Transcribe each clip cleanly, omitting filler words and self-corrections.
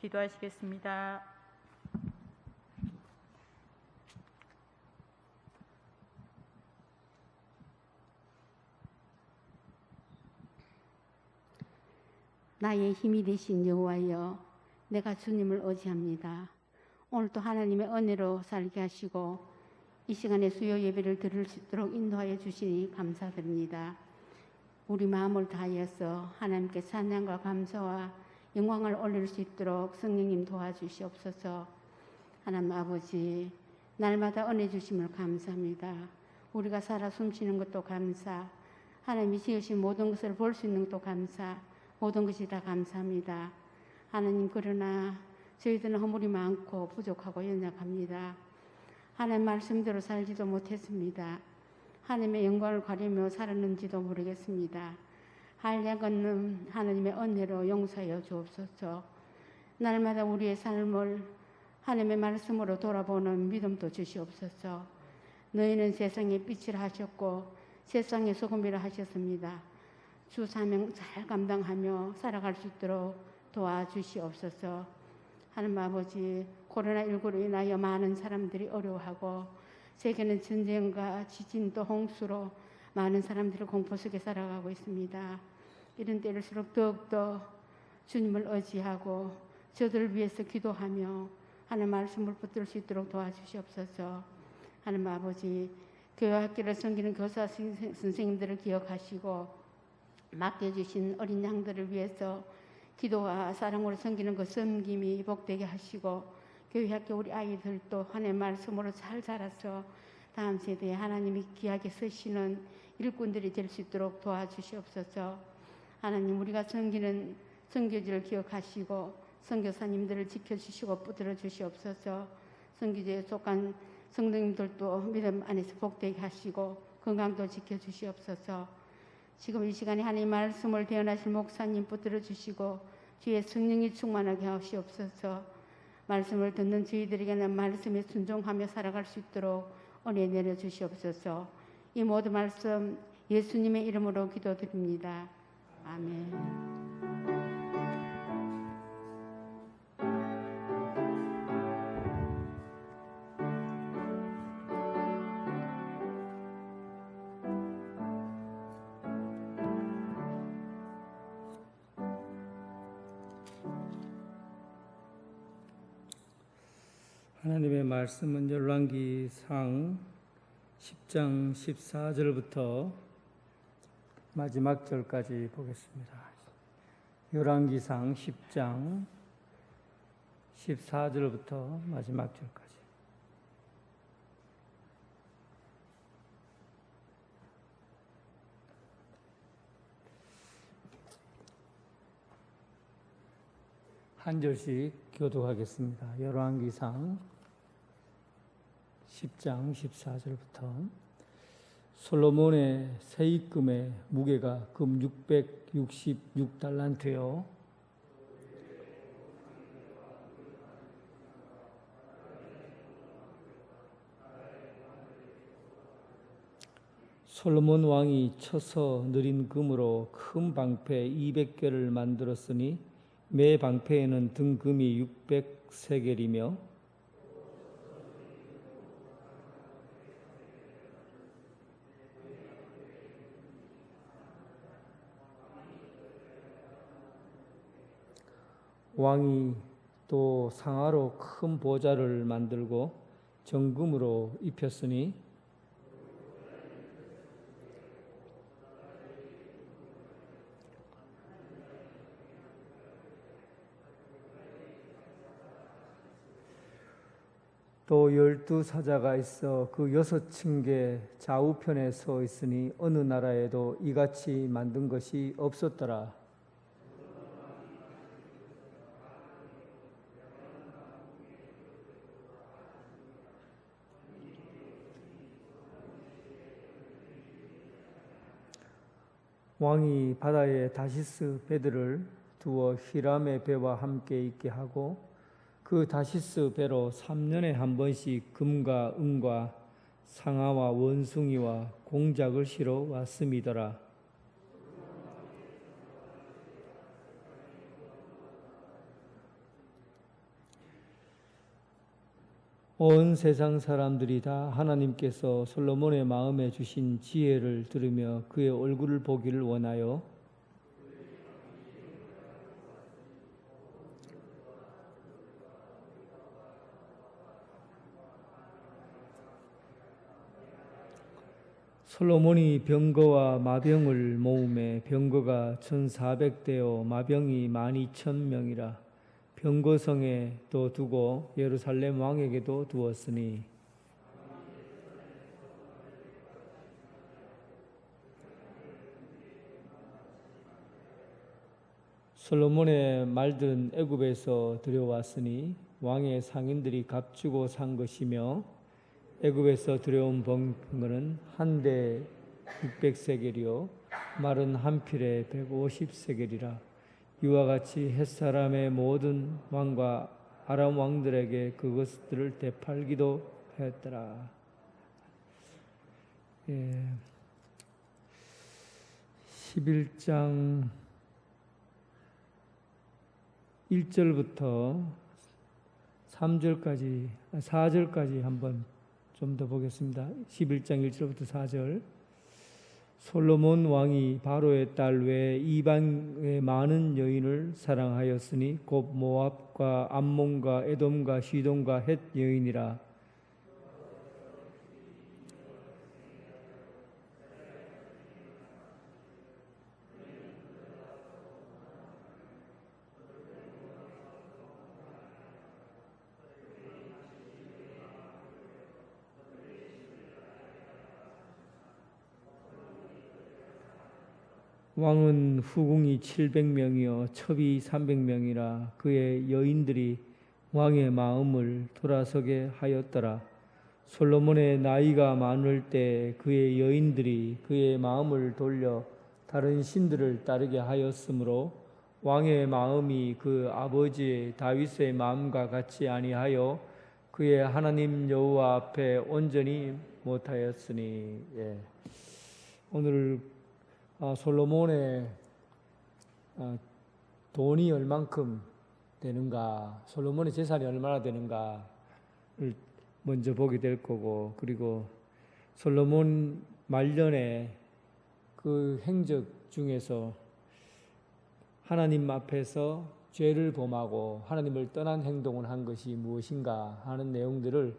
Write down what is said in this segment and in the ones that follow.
기도하시겠습니다. 나의 힘이 되신 여호와여, 내가 주님을 의지합니다. 오늘도 하나님의 은혜로 살게 하시고 이 시간에 수요 예배를 드릴 수 있도록 인도하여 주시니 감사드립니다. 우리 마음을 다하여서 하나님께 찬양과 감사와 영광을 올릴 수 있도록 성령님 도와주시옵소서. 하나님 아버지, 날마다 은혜 주심을 감사합니다. 우리가 살아 숨쉬는 것도 감사, 하나님이 지으신 모든 것을 볼 수 있는 것도 감사, 모든 것이 다 감사합니다. 하나님, 그러나 저희들은 허물이 많고 부족하고 연약합니다. 하나님 말씀대로 살지도 못했습니다. 하나님의 영광을 가리며 살았는지도 모르겠습니다. 한량없는 하나님의 은혜로 용서하여 주옵소서. 날마다 우리의 삶을 하나님의 말씀으로 돌아보는 믿음도 주시옵소서. 너희는 세상의 빛을 하셨고 세상의 소금이라 하셨습니다. 주 사명 잘 감당하며 살아갈 수 있도록 도와주시옵소서. 하나님 아버지, 코로나19로 인하여 많은 사람들이 어려워하고 세계는 전쟁과 지진 또 홍수로 많은 사람들이 공포 속에 살아가고 있습니다. 이런 때일수록 더욱더 주님을 의지하고 저들을 위해서 기도하며 하나님 말씀을 붙들 수 있도록 도와주시옵소서. 하나님 아버지, 교회학교를 섬기는 교사 선생님들을 기억하시고 맡겨주신 어린 양들을 위해서 기도와 사랑으로 섬기는 그 섬김이 복되게 하시고 교회학교 우리 아이들도 하나님의 말씀으로 잘 자라서 다음 세대에 하나님이 귀하게 쓰시는 일꾼들이 될 수 있도록 도와주시옵소서. 하나님, 우리가 섬기는 선교지를 기억하시고 선교사님들을 지켜주시고 붙들어 주시옵소서. 선교지에 속한 성도님들도 믿음 안에서 복되게 하시고 건강도 지켜주시옵소서. 지금 이 시간에 하나님 말씀을 대언하실 목사님 붙들어 주시고 주의 성령이 충만하게 하시옵소서. 말씀을 듣는 저희들에게는 말씀에 순종하며 살아갈 수 있도록 은혜 내려 주시옵소서. 이 모든 말씀 예수님의 이름으로 기도드립니다. 아멘. 하나님의 말씀은 열왕기상 10장 14절부터 마지막 절까지 보겠습니다. 열왕기상 10장 14절부터 마지막 절까지. 한 절씩 교독하겠습니다. 열왕기상 10장 14절부터 솔로몬의 세입금의 무게가 금 666달란트요 솔로몬 왕이 쳐서 느린 금으로 큰 방패 200개를 만들었으니 매 방패에는 등금이 600세겔이며 왕이 또 상아로 큰 보좌를 만들고 정금으로 입혔으니 또 12사자가 있어 그 6층계 좌우편에 서 있으니 어느 나라에도 이같이 만든 것이 없었더라. 왕이 바다에 다시스 배들을 두어 히람의 배와 함께 있게 하고 그 다시스 배로 3년에 한 번씩 금과 은과 상아와 원숭이와 공작을 실어 왔음이더라. 온 세상 사람들이 다 하나님께서 솔로몬의 마음에 주신 지혜를 들으며 그의 얼굴을 보기를 원하여 솔로몬이 병거와 마병을 모음에 병거가 1,400대요 마병이 12,000명이라 병거성에 또 두고 예루살렘 왕에게도 두었으니 솔로몬의 말들은 애굽에서 들여왔으니 왕의 상인들이 값주고 산 것이며 애굽에서 들여온 병거는 한 대 600세겔이요 말은 한 필에 150세겔이라 이와 같이 햇사람의 모든 왕과 아람 왕들에게 그것들을 되팔기도 하였더라. 11장 1절부터 3절까지 4절까지 한번 좀 더 보겠습니다. 11장 1절부터 4절. 솔로몬 왕이 바로의 딸 외에 이방의 많은 여인을 사랑하였으니 곧 모압과 암몬과 에돔과 시돈과 헷 여인이라. 왕은 후궁이 700명이요 첩이 300명이라 그의 여인들이 왕의 마음을 돌아서게 하였더라. 솔로몬의 나이가 많을 때 그의 여인들이 그의 마음을 돌려 다른 신들을 따르게 하였으므로 왕의 마음이 그 아버지 다윗의 마음과 같이 아니하여 그의 하나님 여호와 앞에 온전히 못하였으니. 오늘 솔로몬의 돈이 얼만큼 되는가, 솔로몬의 재산이 얼마나 되는가를 먼저 보게 될 거고, 그리고 솔로몬 말년에 그 행적 중에서 하나님 앞에서 죄를 범하고 하나님을 떠난 행동을 한 것이 무엇인가 하는 내용들을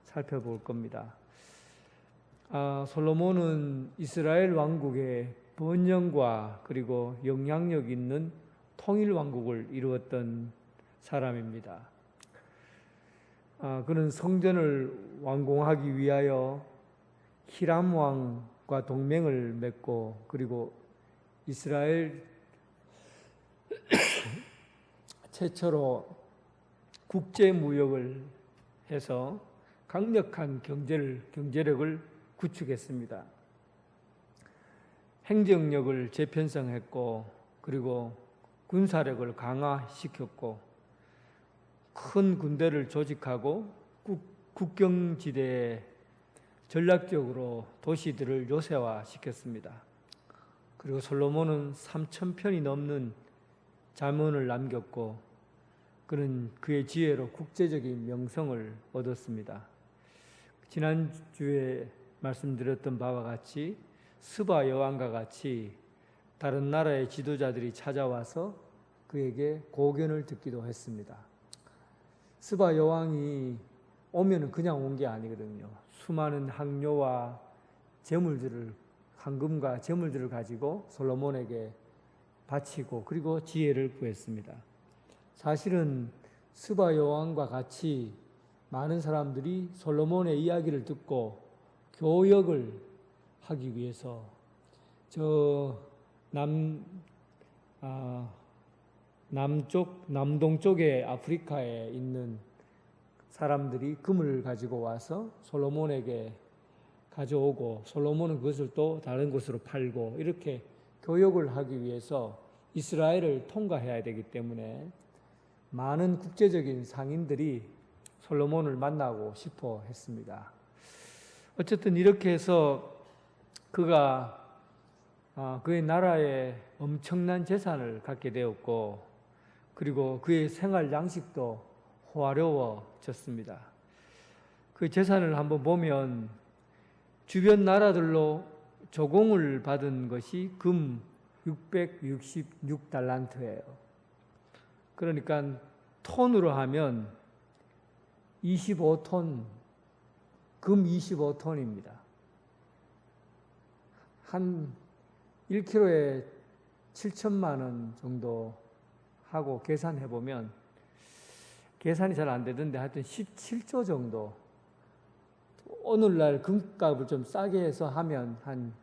살펴볼 겁니다. 솔로몬은 이스라엘 왕국의 번영과 그리고 영향력 있는 통일 왕국을 이루었던 사람입니다. 그는 성전을 완공하기 위하여 히람 왕과 동맹을 맺고 그리고 이스라엘 최초로 국제 무역을 해서 강력한 경제력을 구축했습니다. 행정력을 재편성했고 그리고 군사력을 강화시켰고 큰 군대를 조직하고 국경지대에 전략적으로 도시들을 요새화시켰습니다. 그리고 솔로몬은 3,000편이 넘는 잠언을 남겼고 그는 그의 지혜로 국제적인 명성을 얻었습니다. 지난주에 말씀드렸던 바와 같이 스바 여왕과 같이 다른 나라의 지도자들이 찾아와서 그에게 고견을 듣기도 했습니다. 스바 여왕이 오면은 그냥 온 게 아니거든요. 수많은 향료와 재물들을, 황금과 재물들을 가지고 솔로몬에게 바치고 그리고 지혜를 구했습니다. 사실은 스바 여왕과 같이 많은 사람들이 솔로몬의 이야기를 듣고 교역을 하기 위해서 남동 쪽에 아프리카에 있는 사람들이 금을 가지고 와서 솔로몬에게 가져오고 솔로몬은 그것을 또 다른 곳으로 팔고 이렇게 교역을 하기 위해서 이스라엘을 통과해야 되기 때문에 많은 국제적인 상인들이 솔로몬을 만나고 싶어 했습니다. 어쨌든 이렇게 해서 그가 그의 나라에 엄청난 재산을 갖게 되었고 그리고 그의 생활 양식도 호화로워졌습니다. 그 재산을 한번 보면 주변 나라들로 조공을 받은 것이 금 666달란트예요. 그러니까 톤으로 하면 25톤, 금 25톤입니다. 한 1kg에 7천만 원 정도 하고 계산해 보면 계산이 잘 안 되던데 하여튼 17조 정도. 오늘날 금값을 좀 싸게 해서 하면 한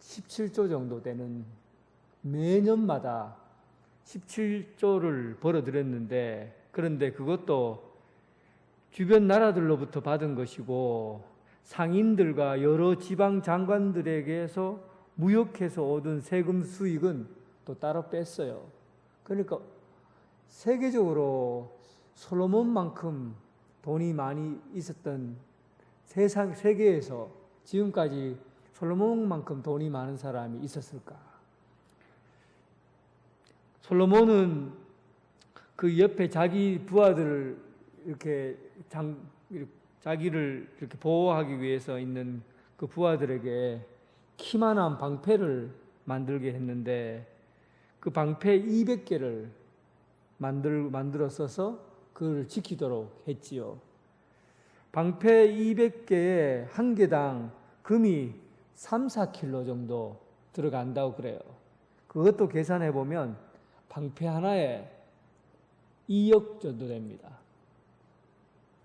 17조 정도 되는, 매년마다 17조를 벌어들였는데, 그런데 그것도 주변 나라들로부터 받은 것이고 상인들과 여러 지방 장관들에게서 무역해서 얻은 세금 수익은 또 따로 뺐어요. 그러니까 세계적으로 솔로몬만큼 돈이 많이 있었던 세계에서 지금까지 솔로몬만큼 돈이 많은 사람이 있었을까? 솔로몬은 그 옆에 자기 부하들을 이렇게 자기를 이렇게 보호하기 위해서 있는 그 부하들에게 키만한 방패를 만들게 했는데, 그 방패 200개를 만들어 써서 그걸 지키도록 했지요. 방패 200개에 한 개당 금이 3, 4kg 정도 들어간다고 그래요. 그것도 계산해 보면 방패 하나에 2억 정도 됩니다.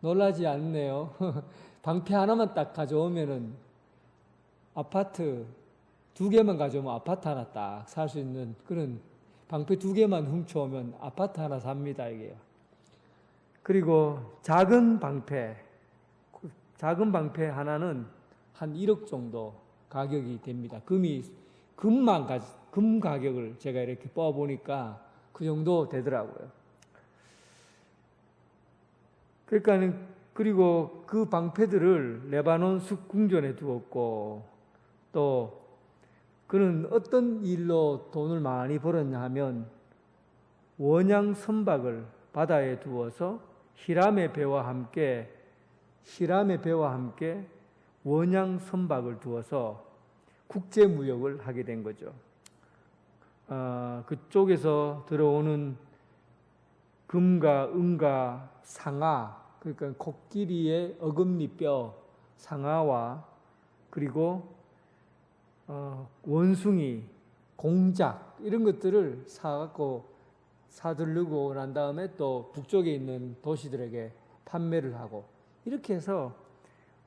놀라지 않네요. 방패 하나만 딱 가져오면은 아파트 2개만 가져오면 아파트 하나 딱 살 수 있는 그런, 방패 2개만 훔쳐오면 아파트 하나 삽니다, 이게요. 그리고 작은 방패 하나는 한 1억 정도 가격이 됩니다. 금 가격을 제가 이렇게 뽑아보니까 그 정도 되더라고요. 그러니까, 그리고 그 방패들을 레바논 숲궁전에 두었고, 또 그는 어떤 일로 돈을 많이 벌었냐 하면 원양 선박을 바다에 두어서 히람의 배와 함께 원양 선박을 두어서 국제 무역을 하게 된 거죠. 그쪽에서 들어오는 금과 은과 상아, 그러니까 코끼리의 어금니뼈 상아와, 그리고 원숭이, 공작 이런 것들을 사들르고 난 다음에 또 북쪽에 있는 도시들에게 판매를 하고, 이렇게 해서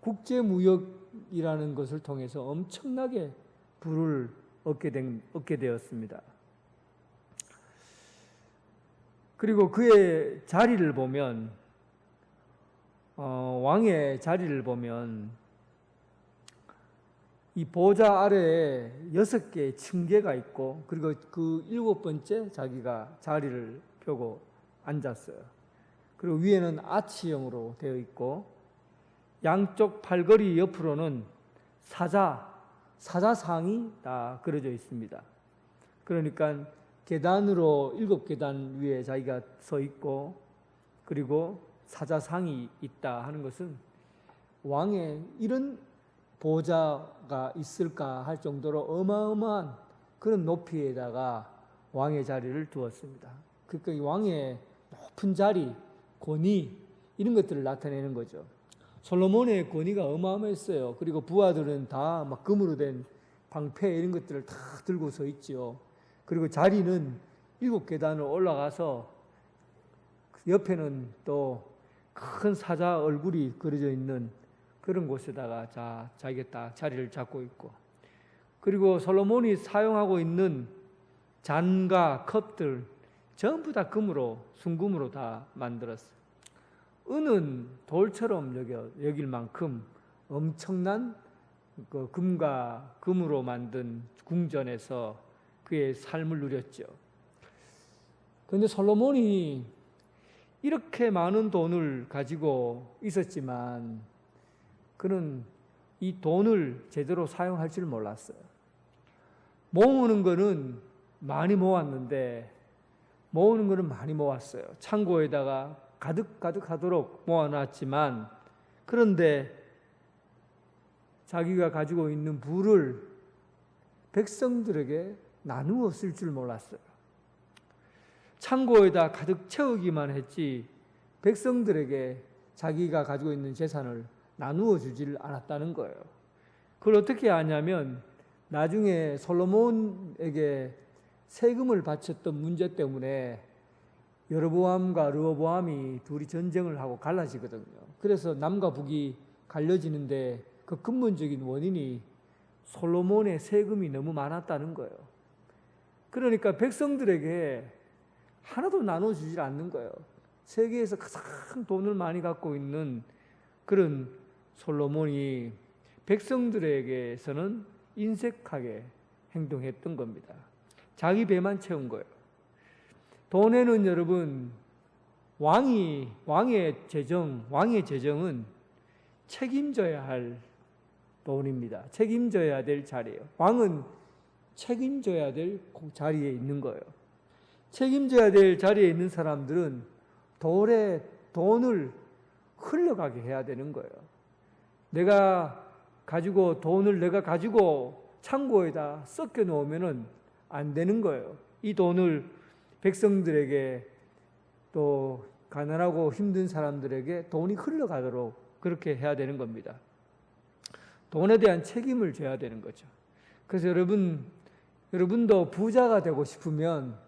국제무역이라는 것을 통해서 엄청나게 부를 얻게 되었습니다. 그리고 그의 자리를 보면, 왕의 자리를 보면 이 보좌 아래에 6개의 층계가 있고, 그리고 그 7번째 자기가 자리를 펴고 앉았어요. 그리고 위에는 아치형으로 되어 있고, 양쪽 팔걸이 옆으로는 사자상이 다 그려져 있습니다. 그러니까 계단으로 7계단 위에 자기가 서 있고, 그리고 사자상이 있다 하는 것은 왕의 이런 보좌가 있을까 할 정도로 어마어마한 그런 높이에다가 왕의 자리를 두었습니다. 그러니까 이 왕의 높은 자리, 권위 이런 것들을 나타내는 거죠. 솔로몬의 권위가 어마어마했어요. 그리고 부하들은 다 막 금으로 된 방패 이런 것들을 다 들고 서 있지요. 그리고 자리는 7계단을 올라가서 옆에는 또 큰 사자 얼굴이 그려져 있는 그런 곳에다가 자기가 딱 자리를 잡고 있고, 그리고 솔로몬이 사용하고 있는 잔과 컵들 전부 다 순금으로 다 만들었어요. 은은 돌처럼 여길 만큼 엄청난 그 금과 금으로 만든 궁전에서 그의 삶을 누렸죠. 그런데 솔로몬이 이렇게 많은 돈을 가지고 있었지만 그는 이 돈을 제대로 사용할 줄 몰랐어요. 모으는 거는 많이 모았어요. 창고에다가 가득 하도록 모아놨지만 그런데 자기가 가지고 있는 부를 백성들에게 나누어 쓸 줄 몰랐어요. 창고에다 가득 채우기만 했지 백성들에게 자기가 가지고 있는 재산을 나누어 주질 않았다는 거예요. 그걸 어떻게 아냐면 나중에 솔로몬에게 세금을 바쳤던 문제 때문에 여로보암과 르호보암이 둘이 전쟁을 하고 갈라지거든요. 그래서 남과 북이 갈려지는데 그 근본적인 원인이 솔로몬의 세금이 너무 많았다는 거예요. 그러니까 백성들에게 하나도 나눠주질 않는 거예요. 세계에서 가장 돈을 많이 갖고 있는 그런 솔로몬이 백성들에게서는 인색하게 행동했던 겁니다. 자기 배만 채운 거예요. 돈에는 여러분 왕의 재정은 책임져야 할 돈입니다. 책임져야 될 자리예요. 왕은 책임져야 될 자리에 있는 거예요. 책임져야 될 자리에 있는 사람들은 돈을 흘러가게 해야 되는 거예요. 내가 가지고 창고에다 섞여 놓으면은 안 되는 거예요. 이 돈을 백성들에게 또 가난하고 힘든 사람들에게 돈이 흘러가도록 그렇게 해야 되는 겁니다. 돈에 대한 책임을 져야 되는 거죠. 그래서 여러분도 부자가 되고 싶으면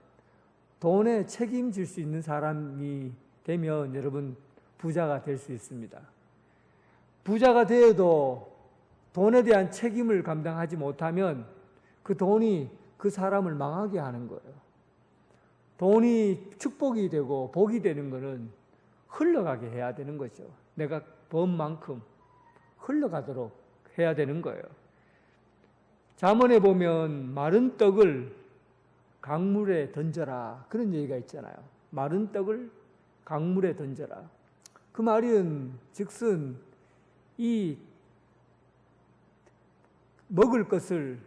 돈에 책임질 수 있는 사람이 되면 여러분 부자가 될 수 있습니다. 부자가 되어도 돈에 대한 책임을 감당하지 못하면 그 돈이 그 사람을 망하게 하는 거예요. 돈이 축복이 되고 복이 되는 것은 흘러가게 해야 되는 거죠. 내가 번 만큼 흘러가도록 해야 되는 거예요. 잠언에 보면 마른 떡을 강물에 던져라 그런 얘기가 있잖아요. 마른 떡을 강물에 던져라. 그 말은 즉슨 이 먹을 것을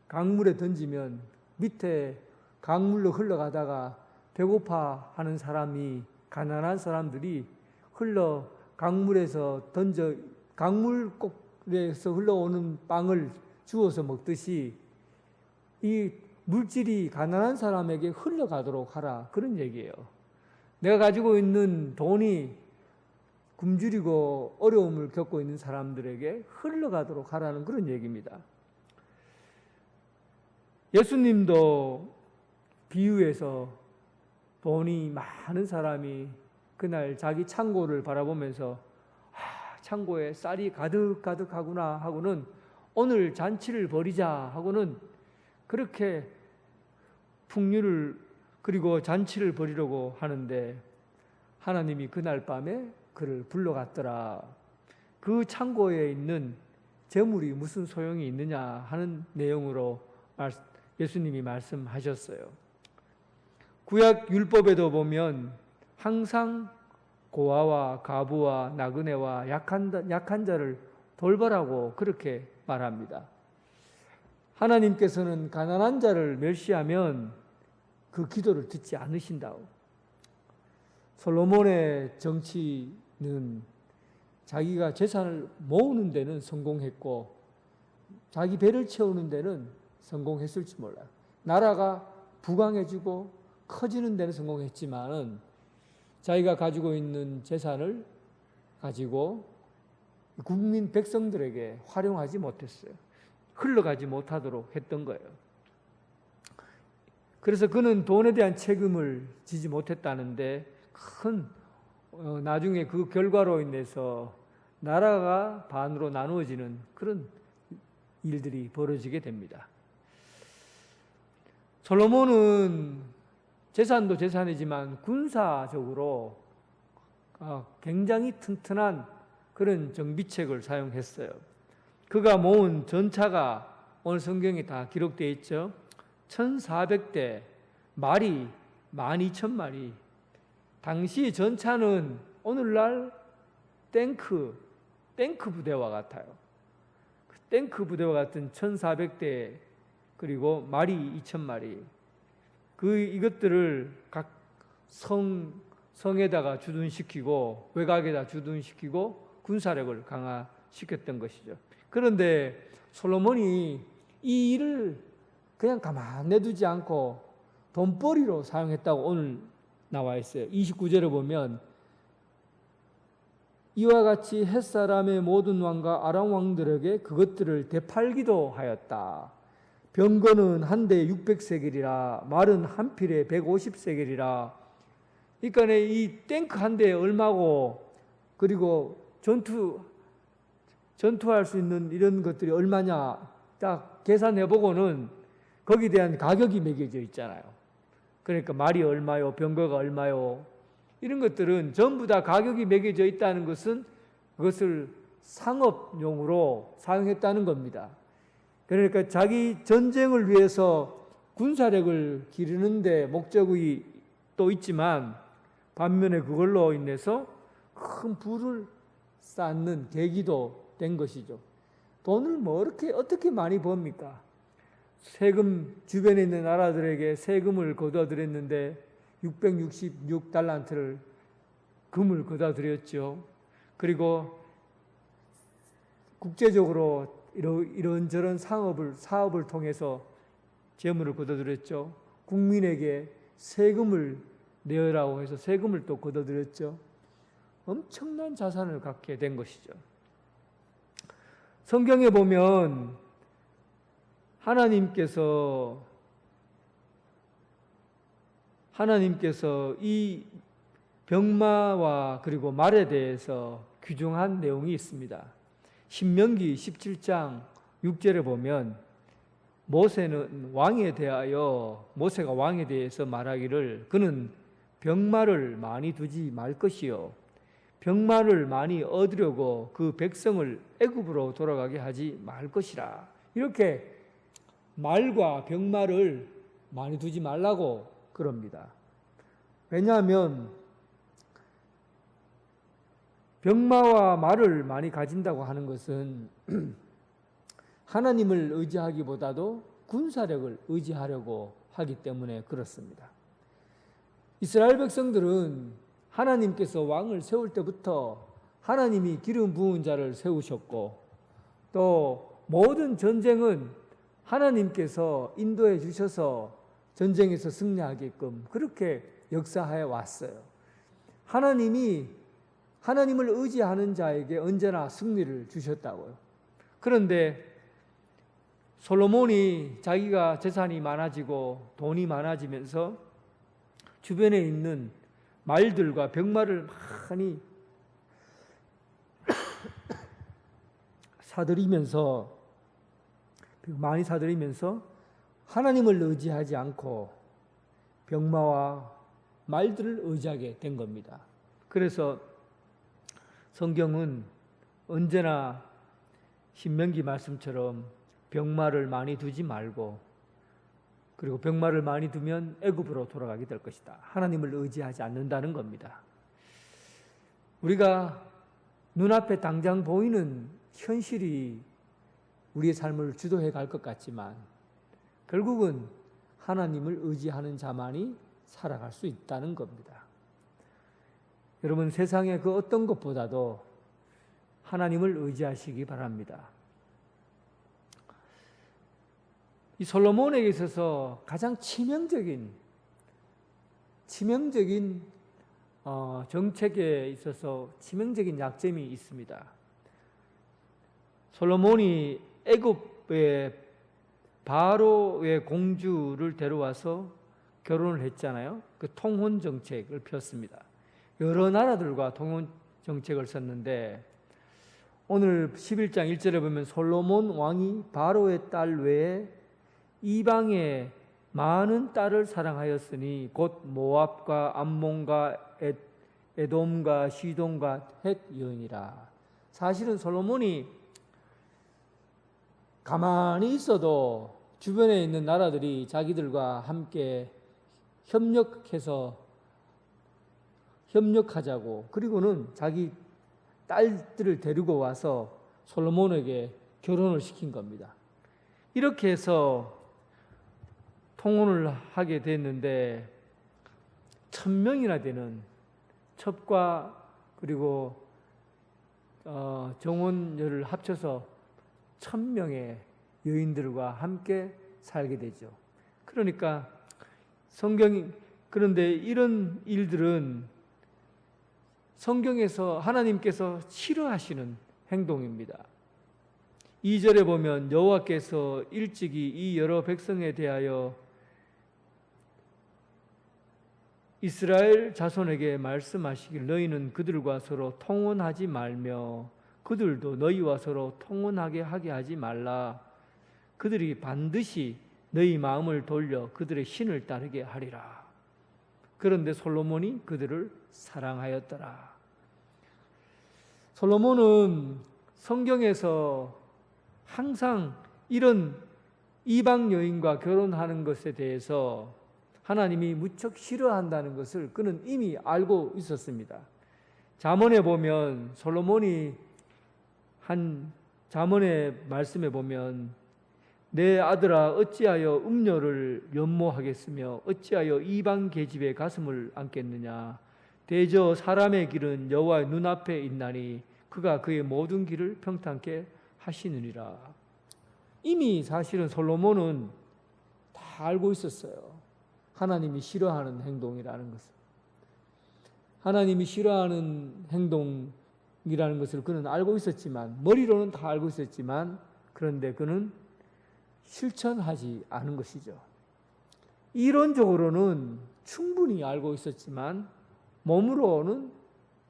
강물에 던지면 밑에 강물로 흘러가다가 배고파하는 사람이 가난한 사람들이 강물에서 흘러오는 빵을 주워서 먹듯이 이 물질이 가난한 사람에게 흘러가도록 하라 그런 얘기예요. 내가 가지고 있는 돈이 굶주리고 어려움을 겪고 있는 사람들에게 흘러가도록 하라는 그런 얘기입니다. 예수님도 비유에서 돈이 많은 사람이 그날 자기 창고를 바라보면서 창고에 쌀이 가득가득하구나 하고는 오늘 잔치를 벌이자 하고는 그렇게 풍류를 그리고 잔치를 벌이려고 하는데 하나님이 그날 밤에 그를 불러갔더라. 그 창고에 있는 재물이 무슨 소용이 있느냐 하는 내용으로 예수님이 말씀하셨어요. 구약 율법에도 보면 항상 고아와 과부와 나그네와 약한 자를 돌보라고 그렇게 말합니다. 하나님께서는 가난한 자를 멸시하면 그 기도를 듣지 않으신다고. 솔로몬의 정치는 자기가 재산을 모으는 데는 성공했고 자기 배를 채우는 데는 성공했을지 몰라요. 나라가 부강해지고 커지는 데는 성공했지만은 자기가 가지고 있는 재산을 가지고 국민 백성들에게 활용하지 못했어요. 흘러가지 못하도록 했던 거예요. 그래서 그는 돈에 대한 책임을 지지 못했다는데 나중에 그 결과로 인해서 나라가 반으로 나누어지는 그런 일들이 벌어지게 됩니다. 솔로몬은 재산도 재산이지만 군사적으로 굉장히 튼튼한 그런 정비책을 사용했어요. 그가 모은 전차가 오늘 성경에 다 기록되어 있죠. 1400대, 말이 12,000마리. 당시 전차는 오늘날 탱크 부대와 같아요. 탱크 부대와 같은 1400대 그리고 말이 2,000마리. 이것들을 각 성에다가 주둔시키고 외곽에다 주둔시키고 군사력을 강화시켰던 것이죠. 그런데 솔로몬이 이 일을 그냥 가만 내두지 않고 돈벌이로 사용했다고 오늘 나와 있어요. 29절에 보면 이와 같이 햇사람의 모든 왕과 아람 왕들에게 그것들을 되팔기도 하였다. 병거는 한 대에 600세겔이라 말은 한 필에 150세겔이라. 그러니까 이 탱크 한 대에 얼마고, 그리고 전투할 수 있는 이런 것들이 얼마냐 딱 계산해보고는 거기에 대한 가격이 매겨져 있잖아요. 그러니까 말이 얼마요, 병거가 얼마요, 이런 것들은 전부 다 가격이 매겨져 있다는 것은 그것을 상업용으로 사용했다는 겁니다. 그러니까 자기 전쟁을 위해서 군사력을 기르는데 목적이 또 있지만 반면에 그걸로 인해서 큰 부를 쌓는 계기도 된 것이죠. 돈을 뭐 어떻게 많이 법니까? 세금, 주변에 있는 나라들에게 세금을 걷어들였는데 666달란트를 금을 걷어들였죠. 그리고 국제적으로 이런저런 사업을 통해서 재물을 걷어들였죠. 국민에게 세금을 내어라고 해서 세금을 또 걷어들였죠. 엄청난 자산을 갖게 된 것이죠. 성경에 보면 하나님께서 이 병마와 그리고 말에 대해서 규정한 내용이 있습니다. 신명기 17장 6절에 보면 모세가 왕에 대해서 말하기를 그는 병마를 많이 두지 말 것이요 병마를 많이 얻으려고 그 백성을 애굽으로 돌아가게 하지 말 것이라. 이렇게 말과 병마를 많이 두지 말라고 그럽니다. 왜냐하면 병마와 말을 많이 가진다고 하는 것은 하나님을 의지하기보다도 군사력을 의지하려고 하기 때문에 그렇습니다. 이스라엘 백성들은 하나님께서 왕을 세울 때부터 하나님이 기름 부은 자를 세우셨고 또 모든 전쟁은 하나님께서 인도해 주셔서 전쟁에서 승리하게끔 그렇게 역사해 왔어요. 하나님을 의지하는 자에게 언제나 승리를 주셨다고요. 그런데 솔로몬이 자기가 재산이 많아지고 돈이 많아지면서 주변에 있는 말들과 병마를 많이 사들이면서 하나님을 의지하지 않고 병마와 말들을 의지하게 된 겁니다. 그래서 성경은 언제나 신명기 말씀처럼 병마를 많이 두지 말고 그리고 병마를 많이 두면 애굽으로 돌아가게 될 것이다. 하나님을 의지하지 않는다는 겁니다. 우리가 눈앞에 당장 보이는 현실이 우리의 삶을 주도해 갈 것 같지만 결국은 하나님을 의지하는 자만이 살아갈 수 있다는 겁니다. 여러분, 세상의 그 어떤 것보다도 하나님을 의지하시기 바랍니다. 이 솔로몬에게 있어서 가장 치명적인 정책에 있어서 치명적인 약점이 있습니다. 솔로몬이 애굽의 바로의 공주를 데려와서 결혼을 했잖아요. 그 통혼 정책을 폈습니다. 여러 나라들과 통혼 정책을 썼는데 오늘 11장 1절에 보면 솔로몬 왕이 바로의 딸 외에 이방의 많은 딸을 사랑하였으니 곧 모압과 암몬과 에돔과 시돈과 헷 여인이라. 사실은 솔로몬이 가만히 있어도 주변에 있는 나라들이 자기들과 함께 협력하자고 그리고는 자기 딸들을 데리고 와서 솔로몬에게 결혼을 시킨 겁니다. 이렇게 해서 통혼을 하게 됐는데 1000명이나 되는 첩과 그리고 정혼녀를 합쳐서 1000명의 여인들과 함께 살게 되죠. 그러니까 그런데 이런 일들은 성경에서 하나님께서 싫어하시는 행동입니다. 2절에 보면 여호와께서 일찍이 이 여러 백성에 대하여 이스라엘 자손에게 말씀하시길 너희는 그들과 서로 통혼하지 말며 그들도 너희와 서로 통혼하게 하지 말라. 그들이 반드시 너희 마음을 돌려 그들의 신을 따르게 하리라. 그런데 솔로몬이 그들을 사랑하였더라. 솔로몬은 성경에서 항상 이런 이방 여인과 결혼하는 것에 대해서 하나님이 무척 싫어한다는 것을 그는 이미 알고 있었습니다. 잠언에 보면 솔로몬이 한 잠언의 말씀에 보면 내 아들아 어찌하여 음녀를 연모하겠으며 어찌하여 이방 계집의 가슴을 안겠느냐. 대저 사람의 길은 여호와의 눈앞에 있나니 그가 그의 모든 길을 평탄케 하시느니라. 이미 사실은 솔로몬은 다 알고 있었어요. 하나님이 싫어하는 행동이라는 것을. 하나님이 싫어하는 행동이라는 것을 그는 알고 있었지만, 머리로는 다 알고 있었지만, 그런데 그는 실천하지 않은 것이죠. 이론적으로는 충분히 알고 있었지만 몸으로는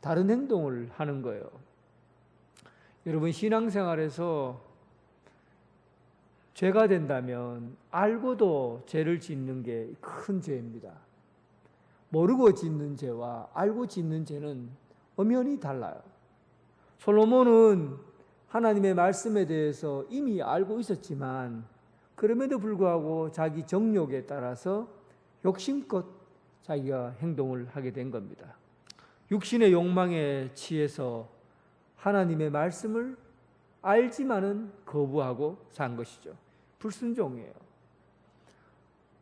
다른 행동을 하는 거예요. 여러분, 신앙생활에서 죄가 된다면 알고도 죄를 짓는 게 큰 죄입니다. 모르고 짓는 죄와 알고 짓는 죄는 엄연히 달라요. 솔로몬은 하나님의 말씀에 대해서 이미 알고 있었지만 그럼에도 불구하고 자기 정욕에 따라서 욕심껏 자기가 행동을 하게 된 겁니다. 육신의 욕망에 취해서 하나님의 말씀을 알지만은 거부하고 산 것이죠. 불순종이에요.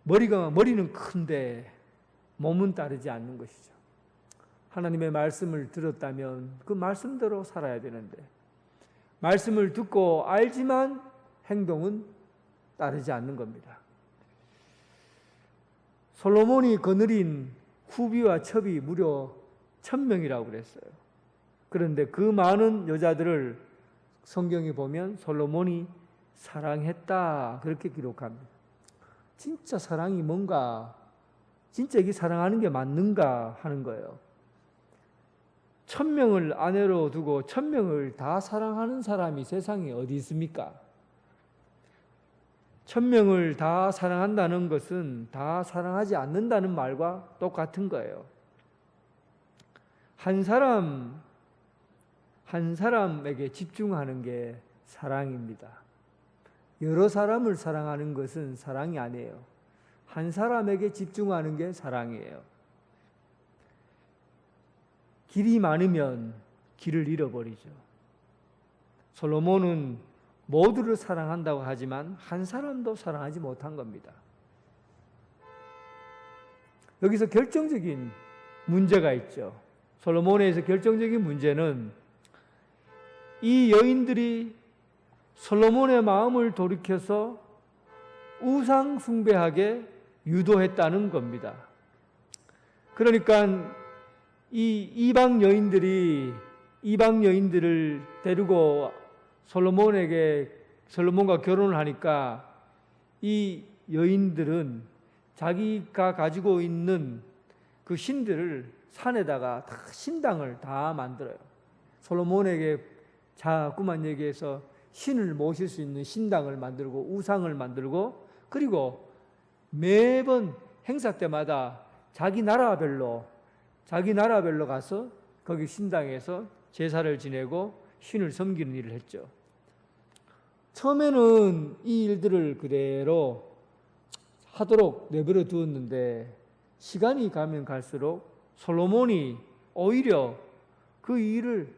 머리는 큰데 몸은 따르지 않는 것이죠. 하나님의 말씀을 들었다면 그 말씀대로 살아야 되는데 말씀을 듣고 알지만 행동은 따르지 않는 겁니다. 솔로몬이 거느린 후비와 첩이 무려 1000명이라고 그랬어요. 그런데 그 많은 여자들을 성경에 보면 솔로몬이 사랑했다 그렇게 기록합니다. 진짜 사랑이 뭔가, 진짜 이게 사랑하는 게 맞는가 하는 거예요. 1000명을 아내로 두고 1000명을 다 사랑하는 사람이 세상에 어디 있습니까? 1000명을 다 사랑한다는 것은 다 사랑하지 않는다는 말과 똑같은 거예요. 한 사람에게 집중하는 게 사랑입니다. 여러 사람을 사랑하는 것은 사랑이 아니에요. 한 사람에게 집중하는 게 사랑이에요. 길이 많으면 길을 잃어버리죠. 솔로몬은 모두를 사랑한다고 하지만 한 사람도 사랑하지 못한 겁니다. 여기서 결정적인 문제가 있죠. 솔로몬에서 결정적인 문제는 이 여인들이 솔로몬의 마음을 돌이켜서 우상 숭배하게 유도했다는 겁니다. 그러니까 이 이방 여인들을 데리고 솔로몬과 결혼을 하니까 이 여인들은 자기가 가지고 있는 그 신들을 산에다가 다 신당을 다 만들어요. 솔로몬에게 자꾸만 얘기해서 신을 모실 수 있는 신당을 만들고 우상을 만들고, 그리고 매번 행사 때마다 자기 나라별로 가서 거기 신당에서 제사를 지내고 신을 섬기는 일을 했죠. 처음에는 이 일들을 그대로 하도록 내버려 두었는데 시간이 가면 갈수록 솔로몬이 오히려 그 일을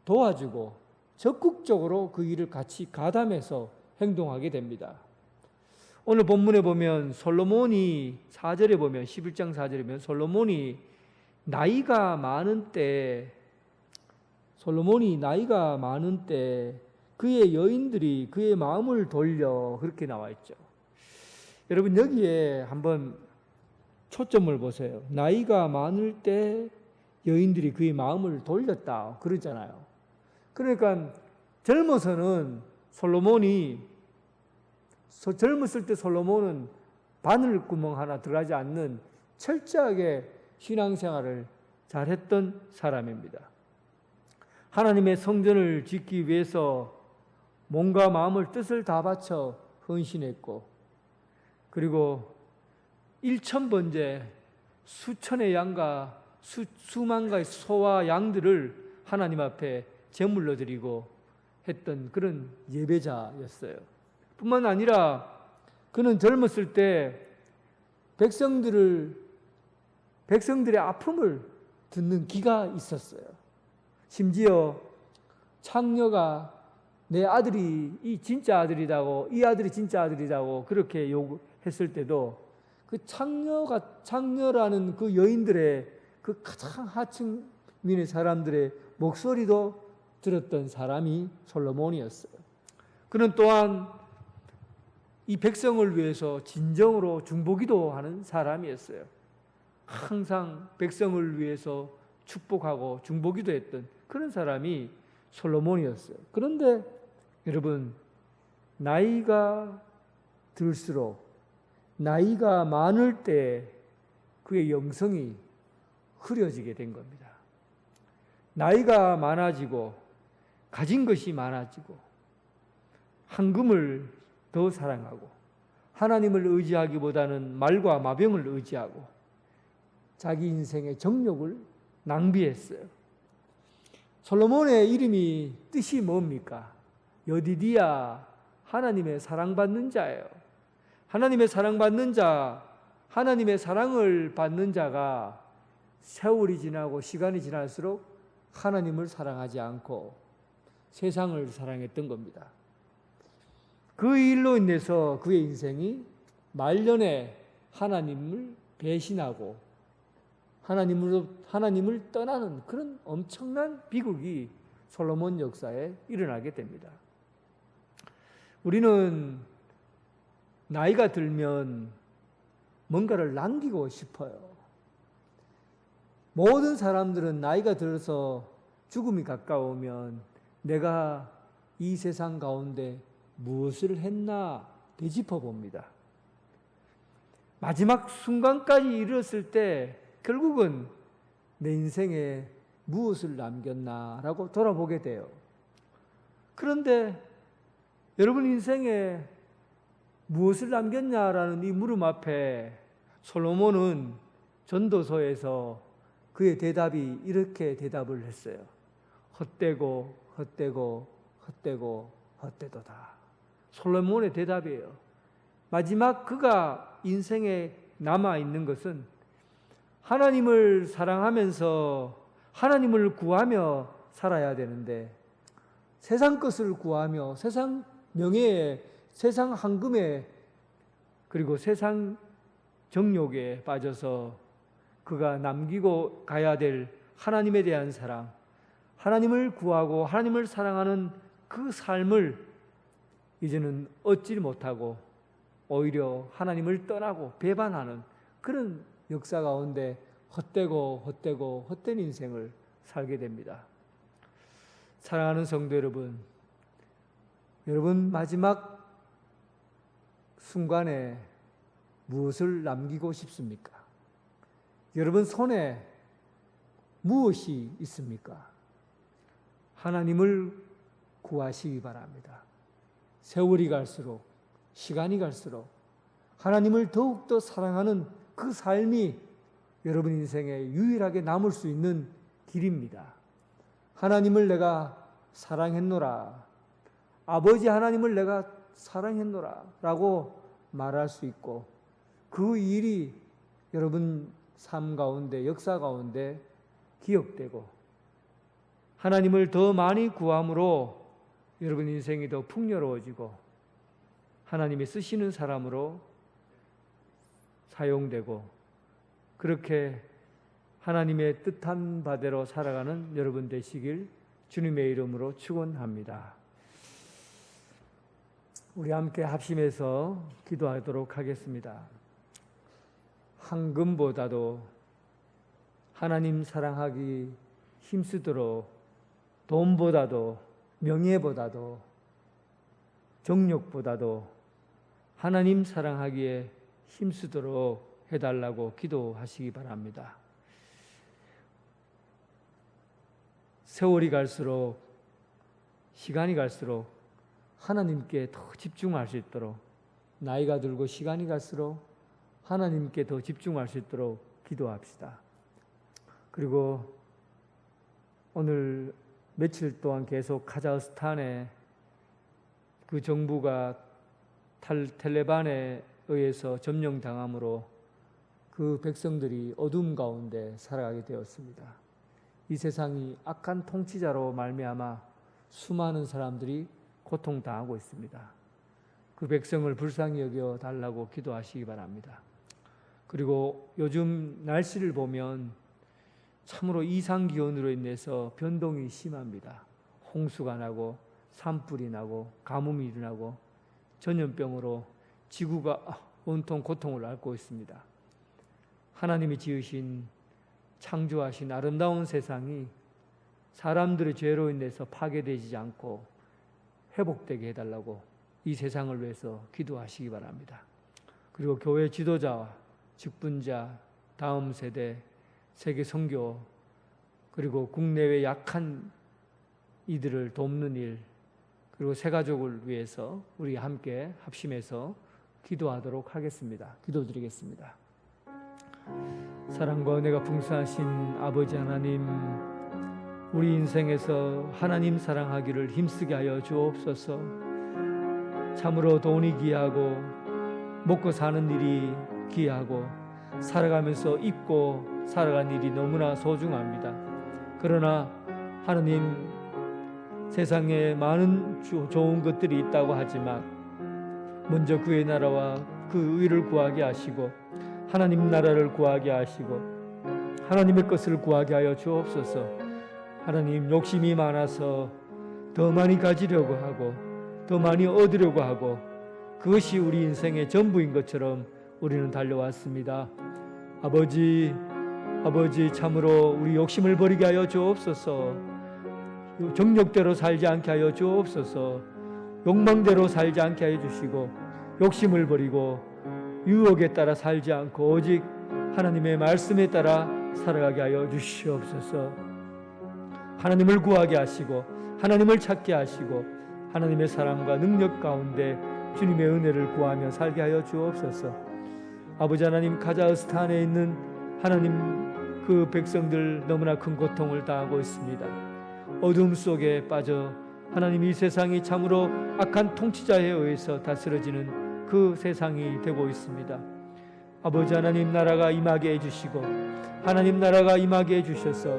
도와주고 적극적으로 그 일을 같이 가담해서 행동하게 됩니다. 오늘 본문에 보면 솔로몬이 4절에 보면 11장 4절에 보면 솔로몬이 나이가 많은 때 솔로몬이 나이가 많은 때 그의 여인들이 그의 마음을 돌려, 그렇게 나와 있죠. 여러분, 여기에 한번 초점을 보세요. 나이가 많을 때 여인들이 그의 마음을 돌렸다 그러잖아요. 그러니까 젊었을 때 솔로몬은 바늘구멍 하나 들어가지 않는 철저하게 신앙생활을 잘했던 사람입니다. 하나님의 성전을 짓기 위해서 몸과 마음을 뜻을 다 바쳐 헌신했고, 그리고 1,000번째 수천의 양과 수만가의 소와 양들을 하나님 앞에 제물로 드리고 했던 그런 예배자였어요. 뿐만 아니라 그는 젊었을 때 백성들의 아픔을 듣는 기가 있었어요. 심지어 창녀가 내 아들이 이 진짜 아들이라고, 이 아들이 진짜 아들이라고 그렇게 요구했을 때도 그 창녀라는 그 여인들의 그 가장 하층민의 사람들의 목소리도 들었던 사람이 솔로몬이었어요. 그는 또한 이 백성을 위해서 진정으로 중보기도 하는 사람이었어요. 항상 백성을 위해서 축복하고 중보기도 했던 그런 사람이 솔로몬이었어요. 그런데 여러분, 나이가 들수록, 나이가 많을 때 그의 영성이 흐려지게 된 겁니다. 나이가 많아지고 가진 것이 많아지고 황금을 더 사랑하고 하나님을 의지하기보다는 말과 마병을 의지하고 자기 인생의 정욕을 낭비했어요. 솔로몬의 이름이 뜻이 뭡니까? 여디디야, 하나님의 사랑받는 자예요. 하나님의 사랑받는 자, 하나님의 사랑을 받는 자가 세월이 지나고 시간이 지날수록 하나님을 사랑하지 않고 세상을 사랑했던 겁니다. 그 일로 인해서 그의 인생이 말년에 하나님을 배신하고 하나님을 떠나는 그런 엄청난 비극이 솔로몬 역사에 일어나게 됩니다. 우리는 나이가 들면 뭔가를 남기고 싶어요. 모든 사람들은 나이가 들어서 죽음이 가까우면 내가 이 세상 가운데 무엇을 했나 되짚어 봅니다. 마지막 순간까지 이르렀을 때 결국은 내 인생에 무엇을 남겼나라고 돌아보게 돼요. 그런데 여러분 인생에 무엇을 남겼냐라는 이 물음 앞에 솔로몬은 전도서에서 그의 대답이 이렇게 대답을 했어요. 헛되고 헛되고 헛되고 헛되도다. 솔로몬의 대답이에요. 마지막 그가 인생에 남아있는 것은 하나님을 사랑하면서 하나님을 구하며 살아야 되는데 세상 것을 구하며 세상 명예에, 세상 황금에, 그리고 세상 정욕에 빠져서 그가 남기고 가야 될 하나님에 대한 사랑, 하나님을 구하고 하나님을 사랑하는 그 삶을 이제는 얻지 못하고 오히려 하나님을 떠나고 배반하는 그런 역사 가운데 헛되고 헛되고 헛된 인생을 살게 됩니다. 사랑하는 성도 여러분, 여러분 마지막 순간에 무엇을 남기고 싶습니까? 여러분 손에 무엇이 있습니까? 하나님을 구하시기 바랍니다. 세월이 갈수록, 시간이 갈수록 하나님을 더욱더 사랑하는 그 삶이 여러분 인생에 유일하게 남을 수 있는 길입니다. 하나님을 내가 사랑했노라, 아버지 하나님을 내가 사랑했노라 라고 말할 수 있고 그 일이 여러분 삶 가운데, 역사 가운데 기억되고 하나님을 더 많이 구함으로 여러분 인생이 더 풍요로워지고 하나님이 쓰시는 사람으로 사용되고 그렇게 하나님의 뜻한 바대로 살아가는 여러분 되시길 주님의 이름으로 축원합니다. 우리 함께 합심해서 기도하도록 하겠습니다. 황금보다도 하나님 사랑하기 힘쓰도록 돈보다도 명예보다도 정력보다도 하나님 사랑하기에 힘쓰도록 해달라고 기도하시기 바랍니다. 세월이 갈수록, 시간이 갈수록 하나님께 더 집중할 수 있도록, 나이가 들고 시간이 갈수록 하나님께 더 집중할 수 있도록 기도합시다. 그리고 오늘 며칠 동안 계속 카자흐스탄에 그 정부가 텔레반에 의해서 점령당함으로 그 백성들이 어둠 가운데 살아가게 되었습니다. 이 세상이 악한 통치자로 말미암아 수많은 사람들이 고통당하고 있습니다. 그 백성을 불쌍히 여겨 달라고 기도하시기 바랍니다. 그리고 요즘 날씨를 보면 참으로 이상기온으로 인해서 변동이 심합니다. 홍수가 나고 산불이 나고 가뭄이 일어나고 전염병으로 지구가 온통 고통을 앓고 있습니다. 하나님이 지으신 창조하신 아름다운 세상이 사람들의 죄로 인해서 파괴되지 않고 회복되게 해달라고 이 세상을 위해서 기도하시기 바랍니다. 그리고 교회 지도자와 직분자, 다음 세대, 세계 선교, 그리고 국내외 약한 이들을 돕는 일, 그리고 새 가족을 위해서 우리 함께 합심해서 기도하도록 하겠습니다. 기도드리겠습니다. 사랑과 은혜가 풍성하신 아버지 하나님, 우리 인생에서 하나님 사랑하기를 힘쓰게 하여 주옵소서. 참으로 돈이 귀하고 먹고 사는 일이 귀하고 살아가면서 입고 살아가는 일이 너무나 소중합니다. 그러나 하나님, 세상에 많은 좋은 것들이 있다고 하지만 먼저 그의 나라와 그 의를 구하게 하시고 하나님 나라를 구하게 하시고 하나님의 것을 구하게 하여 주옵소서. 하나님, 욕심이 많아서 더 많이 가지려고 하고 더 많이 얻으려고 하고 그것이 우리 인생의 전부인 것처럼 우리는 달려왔습니다. 아버지 참으로 우리 욕심을 버리게 하여 주옵소서. 정욕대로 살지 않게 하여 주옵소서. 욕망대로 살지 않게 하여 주시고 욕심을 버리고 유혹에 따라 살지 않고 오직 하나님의 말씀에 따라 살아가게 하여 주시옵소서. 하나님을 구하게 하시고 하나님을 찾게 하시고 하나님의 사랑과 능력 가운데 주님의 은혜를 구하며 살게 하여 주옵소서. 아버지 하나님, 카자흐스탄에 있는 하나님 그 백성들 너무나 큰 고통을 당하고 있습니다. 어둠 속에 빠져 하나님, 이 세상이 참으로 악한 통치자에 의해서 다스려지는 그 세상이 되고 있습니다. 아버지 하나님, 나라가 임하게 해주시고 하나님 나라가 임하게 해주셔서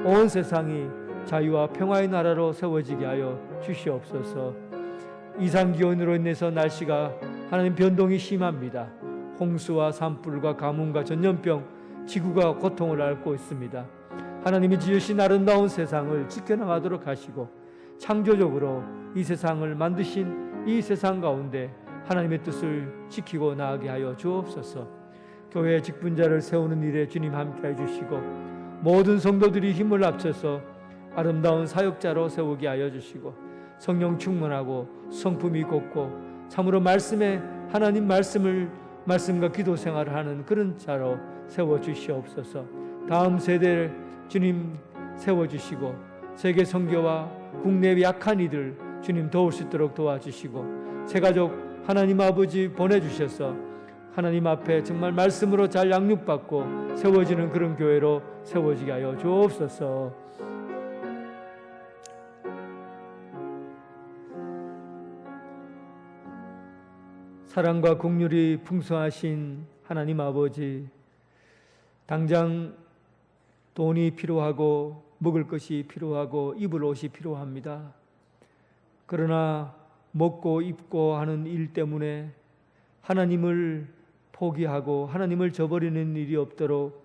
온 세상이 자유와 평화의 나라로 세워지게 하여 주시옵소서. 이상기온으로 인해서 날씨가 하나님 변동이 심합니다. 홍수와 산불과 가뭄과 전염병, 지구가 고통을 앓고 있습니다. 하나님이 지으신 아름다운 세상을 지켜나가도록 하시고 창조적으로 이 세상을 만드신 이 세상 가운데 하나님의 뜻을 지키고 나아가게 하여 주옵소서. 교회 직분자를 세우는 일에 주님 함께해 주시고 모든 성도들이 힘을 합쳐서 아름다운 사역자로 세우게 하여 주시고 성령 충만하고 성품이 곱고 참으로 말씀에 하나님 말씀과 기도 생활을 하는 그런 자로 세워주시옵소서. 다음 세대를 주님 세워주시고 세계 선교와 국내의 약한 이들 주님 도울 수 있도록 도와주시고 새가족 하나님 아버지 보내주셔서 하나님 앞에 정말 말씀으로 잘 양육받고 세워지는 그런 교회로 세워지게 하여 주옵소서. 사랑과 긍휼이 풍성하신 하나님 아버지, 당장 돈이 필요하고 먹을 것이 필요하고 입을 옷이 필요합니다. 그러나 먹고 입고 하는 일 때문에 하나님을 포기하고 하나님을 저버리는 일이 없도록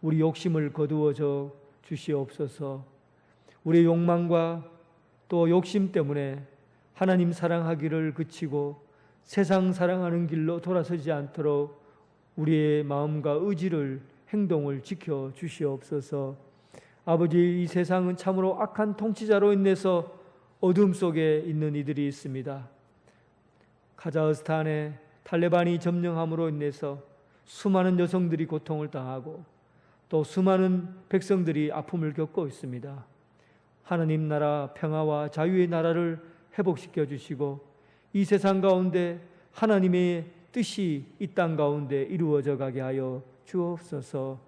우리 욕심을 거두어져 주시옵소서. 우리의 욕망과 또 욕심 때문에 하나님 사랑하기를 그치고 세상 사랑하는 길로 돌아서지 않도록 우리의 마음과 의지를, 행동을 지켜 주시옵소서. 아버지, 이 세상은 참으로 악한 통치자로 인해서 어둠 속에 있는 이들이 있습니다. 카자흐스탄에 탈레반이 점령함으로 인해서 수많은 여성들이 고통을 당하고 또 수많은 백성들이 아픔을 겪고 있습니다. 하나님 나라 평화와 자유의 나라를 회복시켜 주시고 이 세상 가운데 하나님의 뜻이 이 땅 가운데 이루어져 가게 하여 주옵소서.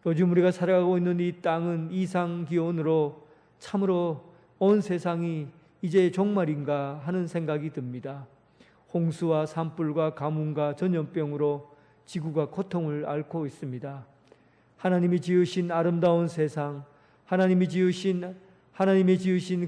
요즘 우리가 살아가고 있는 이 땅은 이상 기온으로 참으로 온 세상이 이제 종말인가 하는 생각이 듭니다. 홍수와 산불과 가뭄과 전염병으로 지구가 고통을 앓고 있습니다. 하나님이 지으신 아름다운 세상, 하나님이 지으신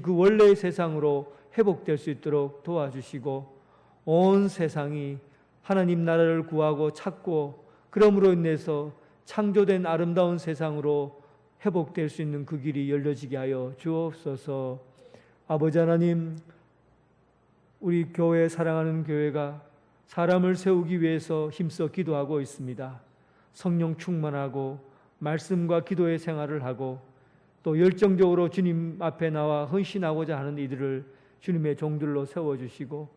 그 원래의 세상으로 회복될 수 있도록 도와주시고 온 세상이 하나님 나라를 구하고 찾고 그러므로 인해서 창조된 아름다운 세상으로 회복될 수 있는 그 길이 열려지게 하여 주옵소서. 아버지 하나님, 우리 교회, 사랑하는 교회가 사람을 세우기 위해서 힘써 기도하고 있습니다. 성령 충만하고 말씀과 기도의 생활을 하고 또 열정적으로 주님 앞에 나와 헌신하고자 하는 이들을 주님의 종들로 세워주시고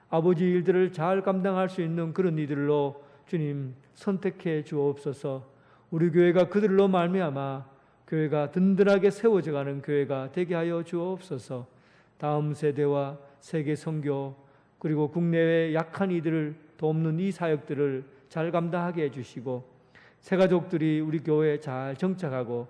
아버지 일들을 잘 감당할 수 있는 그런 이들로 주님 선택해 주옵소서. 우리 교회가 그들로 말미암아 교회가 든든하게 세워져가는 교회가 되게 하여 주옵소서. 다음 세대와 세계 선교 그리고 국내외 약한 이들을 돕는 이 사역들을 잘 감당하게 해주시고 새가족들이 우리 교회에 잘 정착하고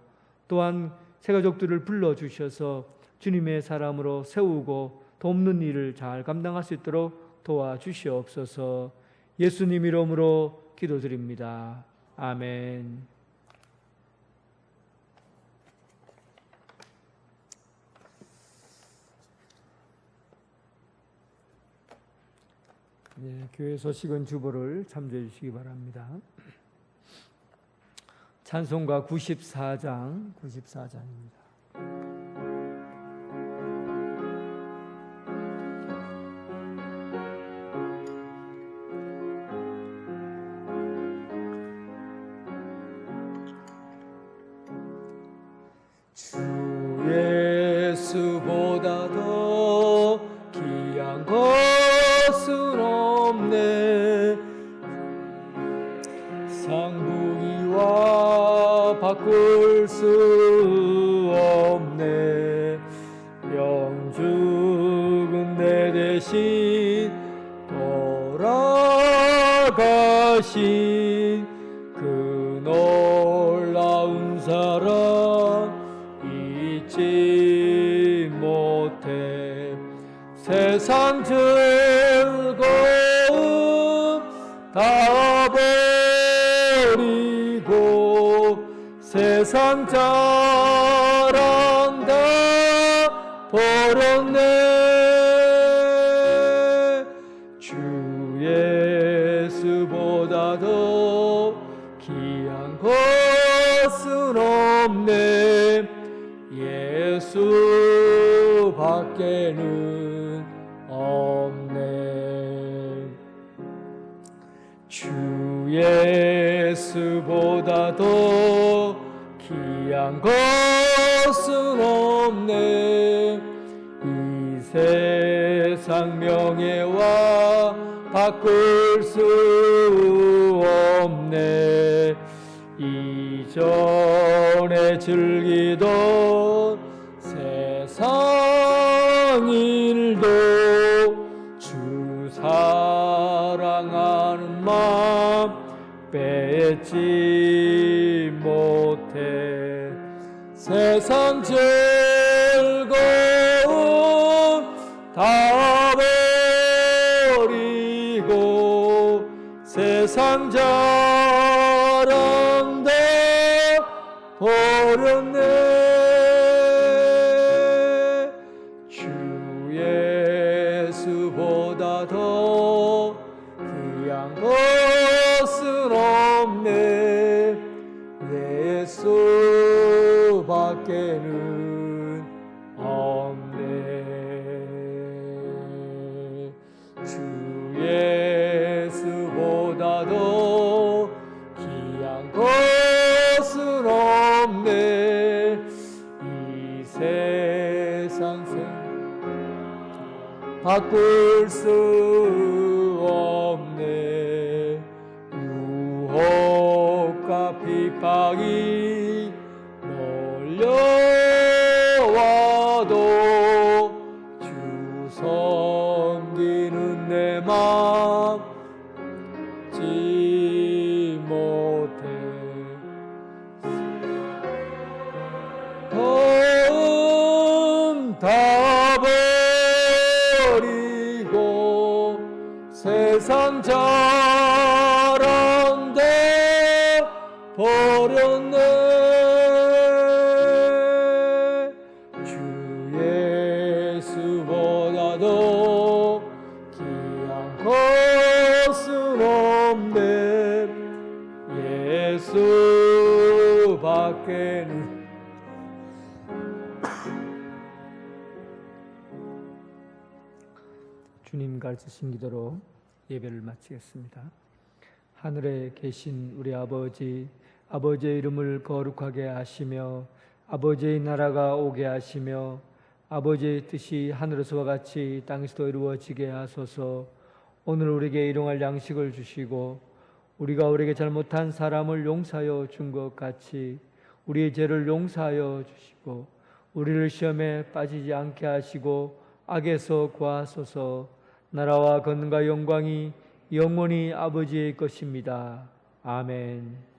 또한 새가족들을 불러주셔서 주님의 사람으로 세우고 돕는 일을 잘 감당할 수 있도록 도와주시옵소서. 예수님 이름으로 기도드립니다. 아멘. 네, 교회 소식은 주보를 참조해 주시기 바랍니다. 찬송가 94장입니다. 주 예수보다 더 귀한 것은 없네. 상부기와 바꿀 수 없네. 영죽은 내 대신 돌아가신 그 놀라운 사랑 잊지 못해. 세상 즐거움 다 버리고 세상 자랑 다 버렸네. 주 예수보다 더 귀한 것은 없네. 예수밖에는 없네. 주 예수보다 더 귀한 것은 없네. 이 세상 명예와 바꿀 수 없네. 이전에 즐기던 세상 일도 주 사랑하는 마음 뺏지 못해. 세상 즐거움 다 버리고 세상 자랑 다 버렸네. 주 예수보다 더 귀한 것은 없네. 예수밖에는 세상 바꿀 수 없네. 유혹과 핍박이 몰려와도 주 섬기는 내 맘 잊지 못해. 돈 다 버리고 세상 자랑대 버렸네. 주 예수보다도 귀한 것은 없네. 예수밖에는. 주님 가르치신 기도로 예배를 마치겠습니다. 하늘에 계신 우리 아버지, 아버지의 이름을 거룩하게 하시며 아버지의 나라가 오게 하시며 아버지의 뜻이 하늘에서와 같이 땅에서도 이루어지게 하소서. 오늘 우리에게 일용할 양식을 주시고 우리가 우리에게 잘못한 사람을 용서하여 준 것 같이 우리의 죄를 용서하여 주시고 우리를 시험에 빠지지 않게 하시고 악에서 구하소서. 나라와 권능과 영광이 영원히 아버지의 것입니다. 아멘.